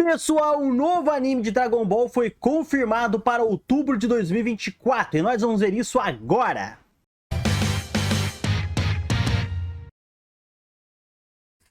Pessoal, um novo anime de Dragon Ball foi confirmado para outubro de 2024 e nós vamos ver isso agora.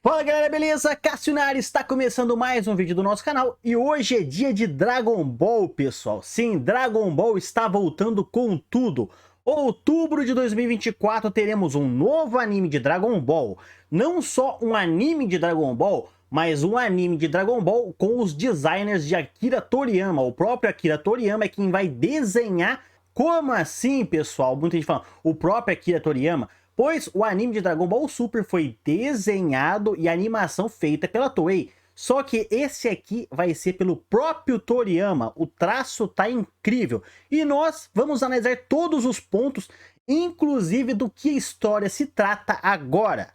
Fala galera, beleza? Cassiunari está começando mais um vídeo do nosso canal e hoje é dia de Dragon Ball, pessoal. Sim, Dragon Ball está voltando com tudo. Outubro de 2024 teremos um novo anime de Dragon Ball. Não só um anime de Dragon Ball, mas um anime de Dragon Ball com os designers de Akira Toriyama. O próprio Akira Toriyama é quem vai desenhar. Como assim, pessoal? Muita gente fala, o próprio Akira Toriyama? Pois o anime de Dragon Ball Super foi desenhado e a animação feita pela Toei. Só que esse aqui vai ser pelo próprio Toriyama. O traço tá incrível. E nós vamos analisar todos os pontos, inclusive do que a história se trata agora.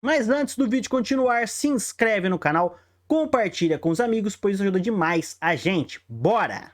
Mas antes do vídeo continuar, se inscreve no canal, compartilha com os amigos, pois isso ajuda demais a gente. Bora!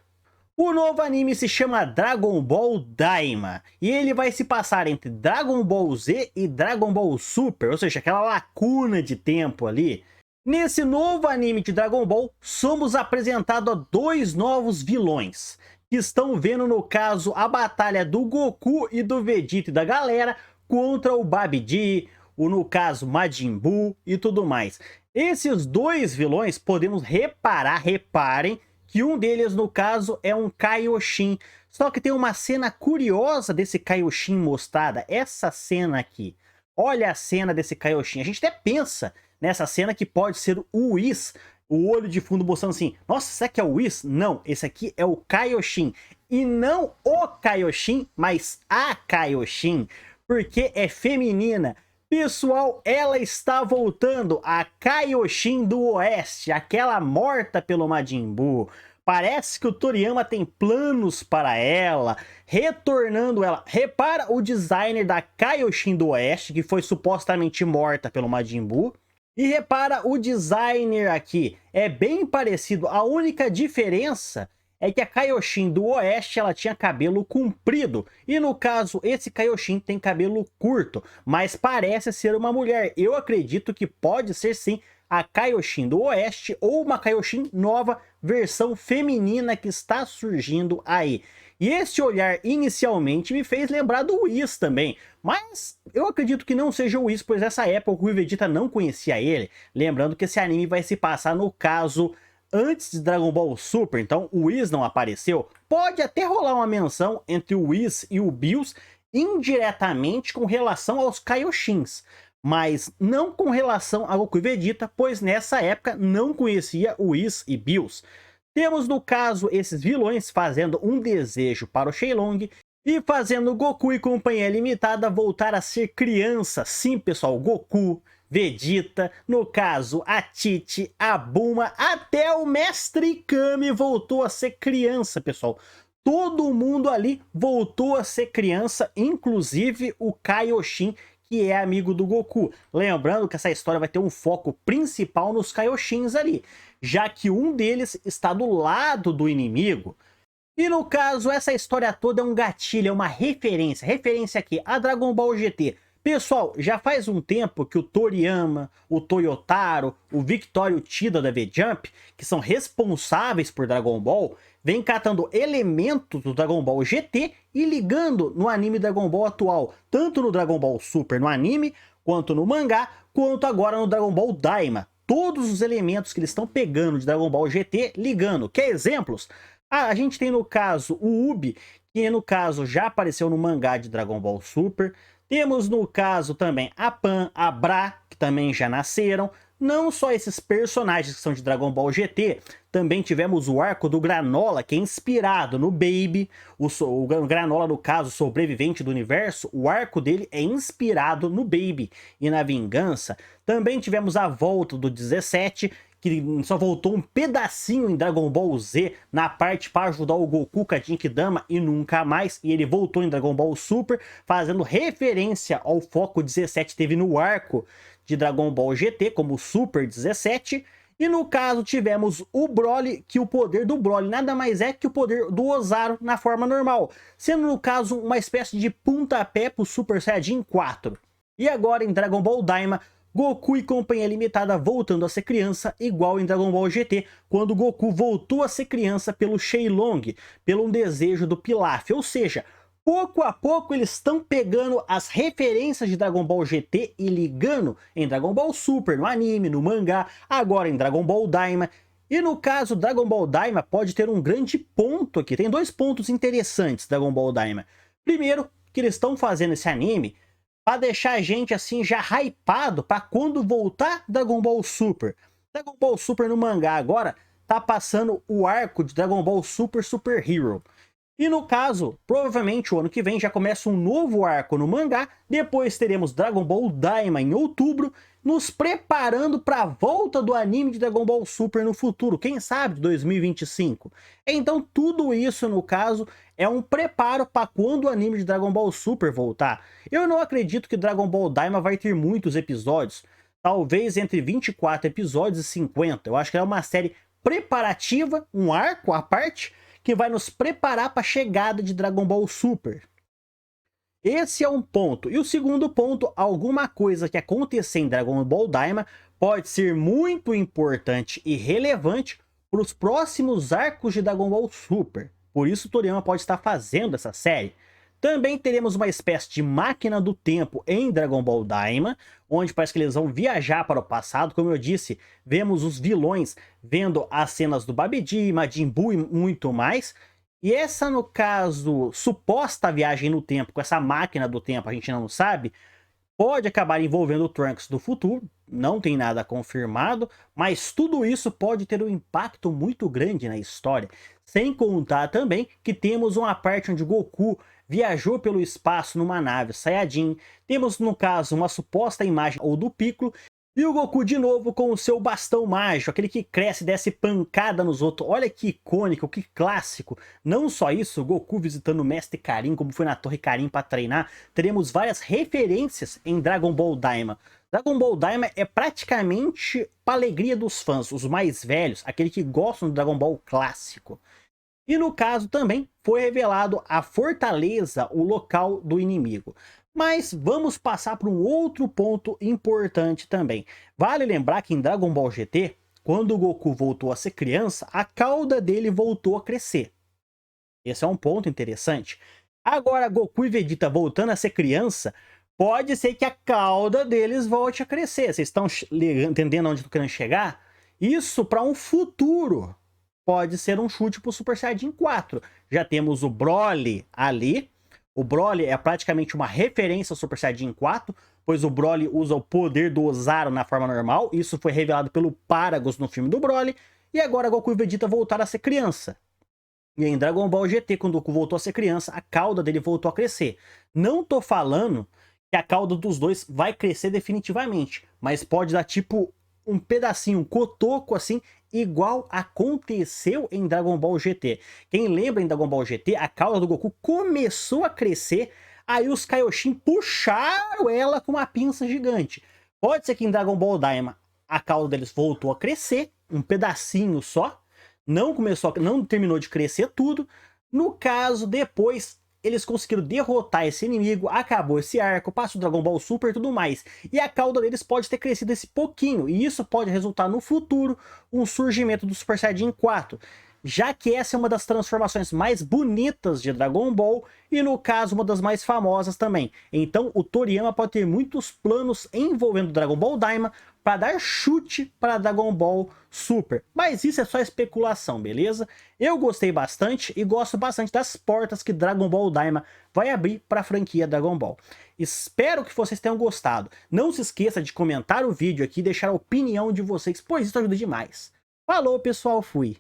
O novo anime se chama Dragon Ball Daima, e ele vai se passar entre Dragon Ball Z e Dragon Ball Super, ou seja, aquela lacuna de tempo ali. Nesse novo anime de Dragon Ball, somos apresentados a dois novos vilões, que estão vendo no caso a batalha do Goku e do Vegeta e da galera contra o Babidi, no caso Majin Buu e tudo mais. Esses dois vilões podemos reparem que um deles no caso é um Kaioshin. Só que tem uma cena curiosa desse Kaioshin mostrada, essa cena aqui. Olha a cena desse Kaioshin, a gente até pensa nessa cena que pode ser o Whis, o olho de fundo mostrando assim, nossa, será que é o Whis? Não, esse aqui é o Kaioshin. E não o Kaioshin, mas a Kaioshin, porque é feminina. Pessoal, ela está voltando, a Kaioshin do Oeste, aquela morta pelo Majin Buu. Parece que o Toriyama tem planos para ela, retornando ela. Repara o designer da Kaioshin do Oeste, que foi supostamente morta pelo Majin Buu. E repara o designer aqui, é bem parecido, a única diferença é que a Kaioshin do Oeste ela tinha cabelo comprido, e no caso esse Kaioshin tem cabelo curto, mas parece ser uma mulher. Eu acredito que pode ser sim a Kaioshin do Oeste ou uma Kaioshin nova, versão feminina que está surgindo aí. E esse olhar inicialmente me fez lembrar do Whis também, mas eu acredito que não seja o Whis, pois nessa época o Vegeta não conhecia ele. Lembrando que esse anime vai se passar no caso antes de Dragon Ball Super, então o Whis não apareceu. Pode até rolar uma menção entre o Whis e o Bills indiretamente com relação aos Kaioshins, mas não com relação a Goku e Vegeta, pois nessa época não conhecia o Whis e Bills. Temos no caso esses vilões fazendo um desejo para o Shenlong e fazendo Goku e Companhia Limitada voltar a ser criança. Sim, pessoal, Goku, Vegeta, no caso a Tite, a Bulma, até o Mestre Kami voltou a ser criança, pessoal. Todo mundo ali voltou a ser criança, inclusive o Kaioshin, que é amigo do Goku. Lembrando que essa história vai ter um foco principal nos Kaioshins ali, já que um deles está do lado do inimigo. E no caso, essa história toda é um gatilho, é uma referência aqui a Dragon Ball GT. Pessoal, já faz um tempo que o Toriyama, o Toyotaro, o Victory Uchida da V-Jump, que são responsáveis por Dragon Ball, vem catando elementos do Dragon Ball GT e ligando no anime Dragon Ball atual, tanto no Dragon Ball Super no anime, quanto no mangá, quanto agora no Dragon Ball Daima. Todos os elementos que eles estão pegando de Dragon Ball GT ligando. Quer exemplos? A gente tem no caso o Ubi, que no caso já apareceu no mangá de Dragon Ball Super. Temos no caso também a Pan, a Bra, que também já nasceram. Não só esses personagens que são de Dragon Ball GT, também tivemos o arco do Granola, que é inspirado no Baby. O Granola, no caso, sobrevivente do universo, o arco dele é inspirado no Baby. E na Vingança, também tivemos a volta do 17, que só voltou um pedacinho em Dragon Ball Z, na parte para ajudar o Goku com a Genkidama e nunca mais, e ele voltou em Dragon Ball Super, fazendo referência ao foco 17 teve no arco de Dragon Ball GT, como Super 17, e no caso tivemos o Broly, que o poder do Broly nada mais é que o poder do Ozaru na forma normal, sendo no caso uma espécie de pontapé pro Super Saiyajin 4. E agora em Dragon Ball Daima, Goku e Companhia Limitada voltando a ser criança, igual em Dragon Ball GT, quando Goku voltou a ser criança pelo Shenlong, pelo um desejo do Pilaf. Ou seja, pouco a pouco eles estão pegando as referências de Dragon Ball GT e ligando em Dragon Ball Super, no anime, no mangá, agora em Dragon Ball Daima. E no caso, Dragon Ball Daima pode ter um grande ponto aqui. Tem dois pontos interessantes, Dragon Ball Daima. Primeiro, que eles estão fazendo esse anime para deixar a gente assim já hypado para quando voltar Dragon Ball Super. Dragon Ball Super no mangá agora tá passando o arco de Dragon Ball Super Super Hero. E no caso, provavelmente o ano que vem já começa um novo arco no mangá, depois teremos Dragon Ball Daima em outubro, nos preparando para a volta do anime de Dragon Ball Super no futuro, quem sabe 2025. Então tudo isso, no caso, é um preparo para quando o anime de Dragon Ball Super voltar. Eu não acredito que Dragon Ball Daima vai ter muitos episódios, talvez entre 24 episódios e 50. Eu acho que é uma série preparativa, um arco à parte, que vai nos preparar para a chegada de Dragon Ball Super. Esse é um ponto. E o segundo ponto, alguma coisa que acontecer em Dragon Ball Daima pode ser muito importante e relevante para os próximos arcos de Dragon Ball Super. Por isso Toriyama pode estar fazendo essa série. Também teremos uma espécie de máquina do tempo em Dragon Ball Daima, onde parece que eles vão viajar para o passado. Como eu disse, vemos os vilões vendo as cenas do Babidi, Majin Buu e muito mais. E essa, no caso, suposta viagem no tempo com essa máquina do tempo, a gente não sabe, pode acabar envolvendo o Trunks do futuro, não tem nada confirmado, mas tudo isso pode ter um impacto muito grande na história. Sem contar também que temos uma parte onde Goku viajou pelo espaço numa nave Saiyajin, temos no caso uma suposta imagem ou do Piccolo, e o Goku de novo com o seu bastão mágico, aquele que cresce e desce pancada nos outros. Olha que icônico, que clássico. Não só isso, o Goku visitando o Mestre Karin, como foi na Torre Karin para treinar. Teremos várias referências em Dragon Ball Daima. Dragon Ball Daima é praticamente para alegria dos fãs, os mais velhos, aqueles que gostam do Dragon Ball clássico. E no caso também foi revelado a fortaleza, o local do inimigo. Mas vamos passar para um outro ponto importante também. Vale lembrar que em Dragon Ball GT, quando o Goku voltou a ser criança, a cauda dele voltou a crescer. Esse é um ponto interessante. Agora, Goku e Vegeta voltando a ser criança, pode ser que a cauda deles volte a crescer. Vocês estão entendendo onde eu estou querendo chegar? Isso para um futuro pode ser um chute para o Super Saiyajin 4. Já temos o Broly ali. O Broly é praticamente uma referência ao Super Saiyajin 4, pois o Broly usa o poder do Ozaru na forma normal. Isso foi revelado pelo Paragus no filme do Broly. E agora Goku e Vegeta voltaram a ser criança. E em Dragon Ball GT, quando o Goku voltou a ser criança, a cauda dele voltou a crescer. Não tô falando que a cauda dos dois vai crescer definitivamente, mas pode dar tipo um pedacinho, um cotoco assim, igual aconteceu em Dragon Ball GT. Quem lembra em Dragon Ball GT, a cauda do Goku começou a crescer, aí os Kaioshin puxaram ela com uma pinça gigante. Pode ser que em Dragon Ball Daima a cauda deles voltou a crescer, um pedacinho só, não terminou de crescer tudo. No caso, depois eles conseguiram derrotar esse inimigo, acabou esse arco, passa o Dragon Ball Super e tudo mais. E a cauda deles pode ter crescido esse pouquinho, e isso pode resultar no futuro um surgimento do Super Saiyajin 4. Já que essa é uma das transformações mais bonitas de Dragon Ball, e no caso uma das mais famosas também. Então o Toriyama pode ter muitos planos envolvendo Dragon Ball Daima para dar chute para Dragon Ball Super. Mas isso é só especulação, beleza? Eu gostei bastante e gosto bastante das portas que Dragon Ball Daima vai abrir para a franquia Dragon Ball. Espero que vocês tenham gostado. Não se esqueça de comentar o vídeo aqui e deixar a opinião de vocês, pois isso ajuda demais. Falou, pessoal, fui!